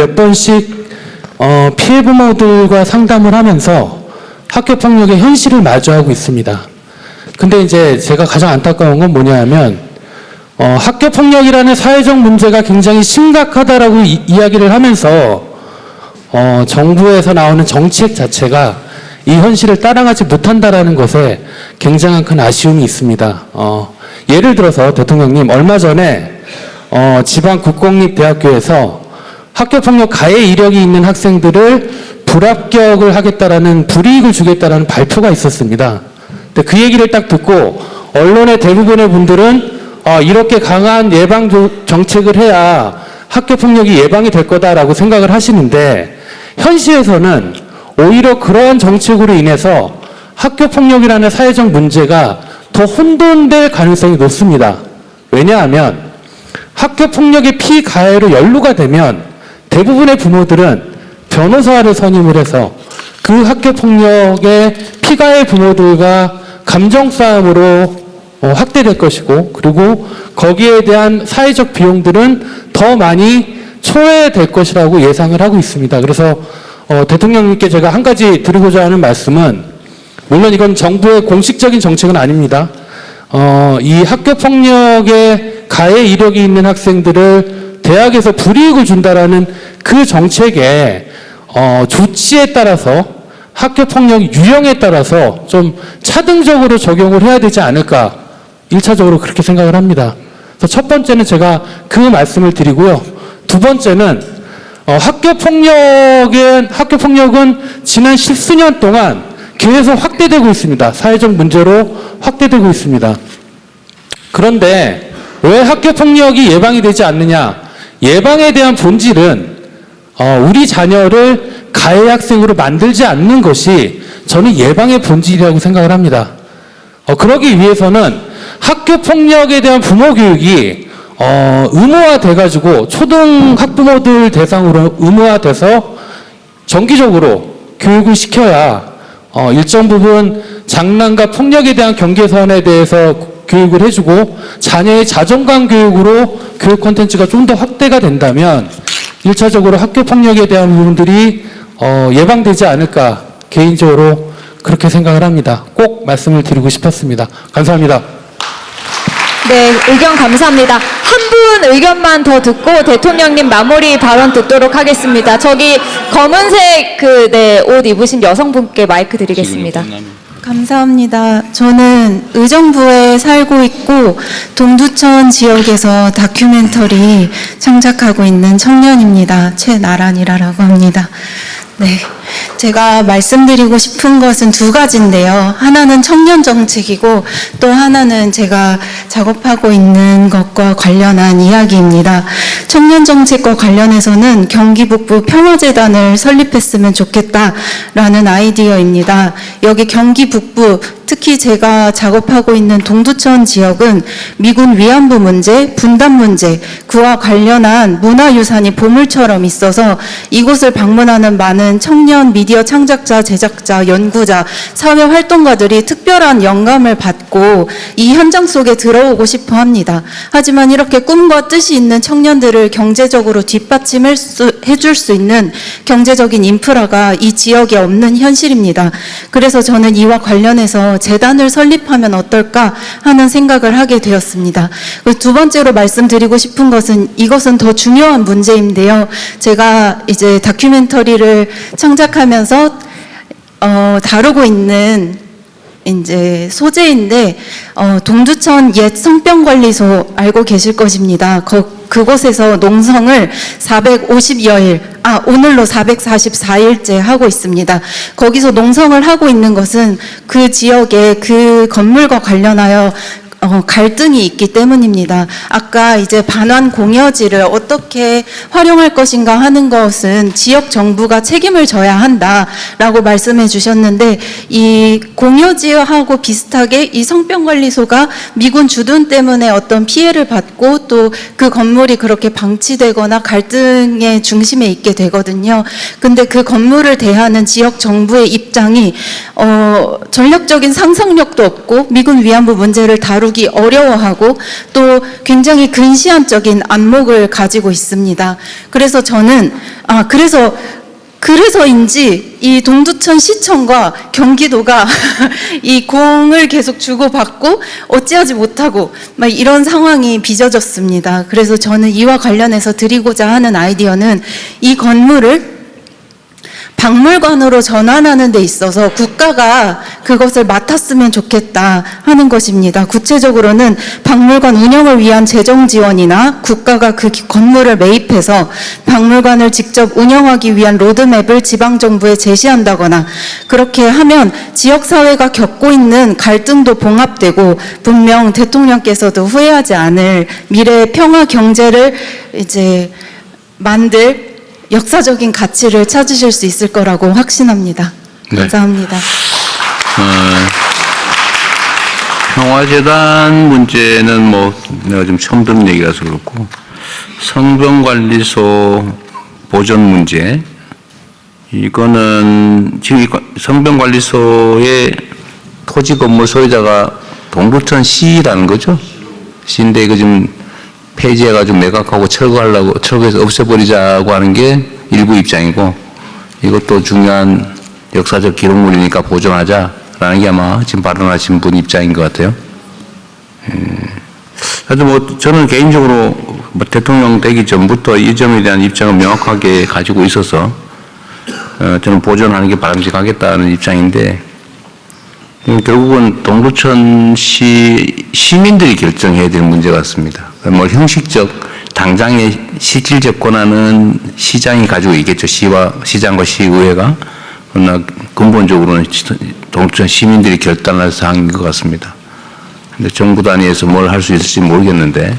몇 번씩 피해 부모들과 상담을 하면서 학교 폭력의 현실을 마주하고 있습니다. 근데 이제 제가 가장 안타까운 건 뭐냐 하면 학교 폭력이라는 사회적 문제가 굉장히 심각하다라고 이야기를 하면서 정부에서 나오는 정책 자체가 이 현실을 따라가지 못한다라는 것에 굉장한 큰 아쉬움이 있습니다. 예를 들어서 대통령님, 얼마 전에 지방 국공립대학교에서 학교폭력 가해 이력이 있는 학생들을 불합격을 하겠다라는, 불이익을 주겠다라는 발표가 있었습니다. 근데 그 얘기를 딱 듣고 언론의 대부분의 분들은 이렇게 강한 예방 정책을 해야 학교폭력이 예방이 될 거다라고 생각을 하시는데, 현실에서는 오히려 그런 정책으로 인해서 학교폭력이라는 사회적 문제가 더 혼돈될 가능성이 높습니다. 왜냐하면 학교폭력의 피가해로 연루가 되면 대부분의 부모들은 변호사를 선임을 해서 그 학교폭력의 피가해 부모들과 감정 싸움으로 확대될 것이고, 그리고 거기에 대한 사회적 비용들은 더 많이 초래될 것이라고 예상을 하고 있습니다. 그래서 대통령님께 제가 한 가지 드리고자 하는 말씀은, 물론 이건 정부의 공식적인 정책은 아닙니다. 이 학교폭력의 가해 이력이 있는 학생들을 대학에서 불이익을 준다라는 그 정책의 조치에 따라서, 학교폭력 유형에 따라서 좀 차등적으로 적용을 해야 되지 않을까, 1차적으로 그렇게 생각을 합니다. 그래서 첫 번째는 제가 그 말씀을 드리고요. 두 번째는 학교폭력은 지난 십수년 동안 계속 확대되고 있습니다. 사회적 문제로 확대되고 있습니다. 그런데 왜 학교폭력이 예방이 되지 않느냐? 예방에 대한 본질은 우리 자녀를 가해 학생으로 만들지 않는 것이 저는 예방의 본질이라고 생각을 합니다. 그러기 위해서는 학교폭력에 대한 부모 교육이 의무화돼가지고 초등 학부모들 대상으로 의무화돼서 정기적으로 교육을 시켜야 일정 부분 장난과 폭력에 대한 경계선에 대해서 교육을 해주고, 자녀의 자존감 교육으로 교육 콘텐츠가 좀 더 확대가 된다면 1차적으로 학교폭력에 대한 부분들이 예방되지 않을까, 개인적으로 그렇게 생각을 합니다. 꼭 말씀을 드리고 싶었습니다. 감사합니다. 네, 의견 감사합니다. 한 분 의견만 더 듣고 대통령님 마무리 발언 듣도록 하겠습니다. 저기 검은색 옷 입으신 여성분께 마이크 드리겠습니다. 감사합니다. 저는 의정부에 살고 있고 동두천 지역에서 다큐멘터리 창작하고 있는 청년입니다. 최나란이라고 합니다. 네, 제가 말씀드리고 싶은 것은 두 가지인데요. 하나는 청년 정책이고 또 하나는 제가 작업하고 있는 것과 관련한 이야기입니다. 청년 정책과 관련해서는 경기 북부 평화재단을 설립했으면 좋겠다라는 아이디어입니다. 여기 경기 북부, 특히 제가 작업하고 있는 동두천 지역은 미군 위안부 문제, 분단 문제, 그와 관련한 문화유산이 보물처럼 있어서 이곳을 방문하는 많은 청년 미디어 창작자, 제작자, 연구자, 사회활동가들이 특별한 영감을 받고 이 현장 속에 들어오고 싶어 합니다. 하지만 이렇게 꿈과 뜻이 있는 청년들을 경제적으로 뒷받침해줄 수 있는 경제적인 인프라가 이 지역에 없는 현실입니다. 그래서 저는 이와 관련해서 재단을 설립하면 어떨까 하는 생각을 하게 되었습니다. 두 번째로 말씀드리고 싶은 것은, 이것은 더 중요한 문제인데요. 제가 이제 다큐멘터리를 창작하면서 다루고 있는 이제 소재인데, 동두천 옛 성병관리소 알고 계실 것입니다. 그곳에서 농성을 450여일, 오늘로 444일째 하고 있습니다. 거기서 농성을 하고 있는 것은 그 지역의 그 건물과 관련하여 갈등이 있기 때문입니다. 아까 이제 반환 공여지를 어떻게 활용할 것인가 하는 것은 지역 정부가 책임을 져야 한다라고 말씀해 주셨는데, 이 공여지하고 비슷하게 이 성병관리소가 미군 주둔 때문에 어떤 피해를 받고 또 그 건물이 그렇게 방치되거나 갈등의 중심에 있게 되거든요. 근데 그 건물을 대하는 지역 정부의 입장이 전략적인 상상력도 없고 미군 위안부 문제를 다루기 걷기 어려워하고 또 굉장히 근시안적인 안목을 가지고 있습니다. 그래서 저는 그래서인지 이 동두천 시청과 경기도가 이 공을 계속 주고받고 어찌하지 못하고 막 이런 상황이 빚어졌습니다. 그래서 저는 이와 관련해서 드리고자 하는 아이디어는 이 건물을 박물관으로 전환하는 데 있어서 국가가 그것을 맡았으면 좋겠다 하는 것입니다. 구체적으로는 박물관 운영을 위한 재정 지원이나 국가가 그 건물을 매입해서 박물관을 직접 운영하기 위한 로드맵을 지방정부에 제시한다거나, 그렇게 하면 지역사회가 겪고 있는 갈등도 봉합되고 분명 대통령께서도 후회하지 않을 미래의 평화 경제를 이제 만들 역사적인 가치를 찾으실 수 있을 거라고 확신합니다. 네. 감사합니다. 평화재단 문제는 뭐 내가 좀 처음 듣는 얘기라서 그렇고, 성병관리소 보존 문제, 이거는 지금 성병관리소의 토지 건물 소유자가 동두천 시라는 거죠. 시인데 이거 지금 폐지해가지고 매각하고 철거해서 없애버리자고 하는 게 일부 입장이고, 이것도 중요한 역사적 기록물이니까 보존하자라는 게 아마 지금 발언하신 분 입장인 것 같아요. 하여튼 뭐 저는 개인적으로 뭐 대통령 되기 전부터 이 점에 대한 입장을 명확하게 가지고 있어서 저는 보존하는 게 바람직하겠다는 입장인데, 결국은 동두천 시민들이 결정해야 될 문제 같습니다. 뭐 형식적 당장의 실질적 권한은 시장이 가지고 있겠죠. 시장과 시의회가. 그러나 근본적으로는 동두천 시민들이 결단할 사항인 것 같습니다. 근데 정부 단위에서 뭘 할 수 있을지 모르겠는데,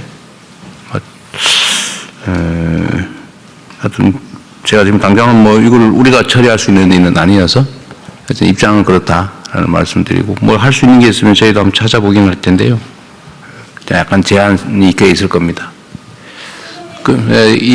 하여튼 제가 지금 당장은 뭐 이걸 우리가 처리할 수 있는 일은 아니어서 하여튼 입장은 그렇다라는 말씀드리고, 뭘 할 수 있는 게 있으면 저희도 한번 찾아보긴 할 텐데요. 약간 제한이 꽤 있을 겁니다. 이